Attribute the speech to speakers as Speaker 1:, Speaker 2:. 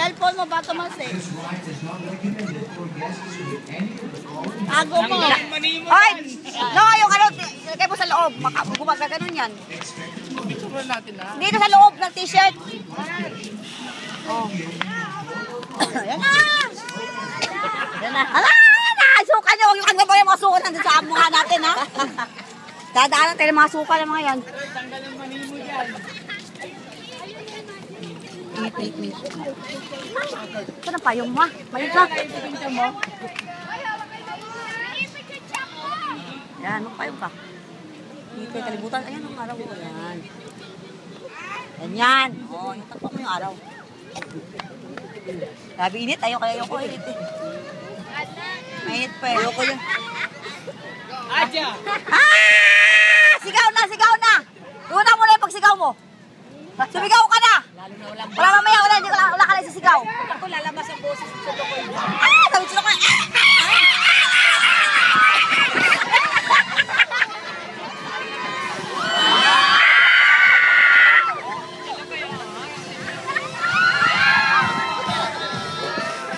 Speaker 1: Cellphone mo ba, Tomas eh? Tago mo.
Speaker 2: Ay! No, yung ano, ilagay mo sa loob. Gumagano'n yan. Dito sa loob ng t-shirt. Oh. Yan na! Yan na. Hala! Suka nyo! Huwag yung mga suka nandun sa mukha natin, ha? Dadaan natin ang mga suka ng mga yan.
Speaker 1: Tanggal ang mani mo dyan.
Speaker 2: Wait. Ito na payong mo. Payong ka. Yan, magpayong ka. Dito, kalibutan. Ayan ang araw. Ayan. Ganyan. O, natakpak mo yung araw. Sabi init. Ayoko init eh. Mainit pa eh. Ayoko yun.
Speaker 1: Adya!
Speaker 2: Sigaw na! Iuna mo na yung pagsigaw mo. Sumigaw ka na! Wala mamaya, wala ka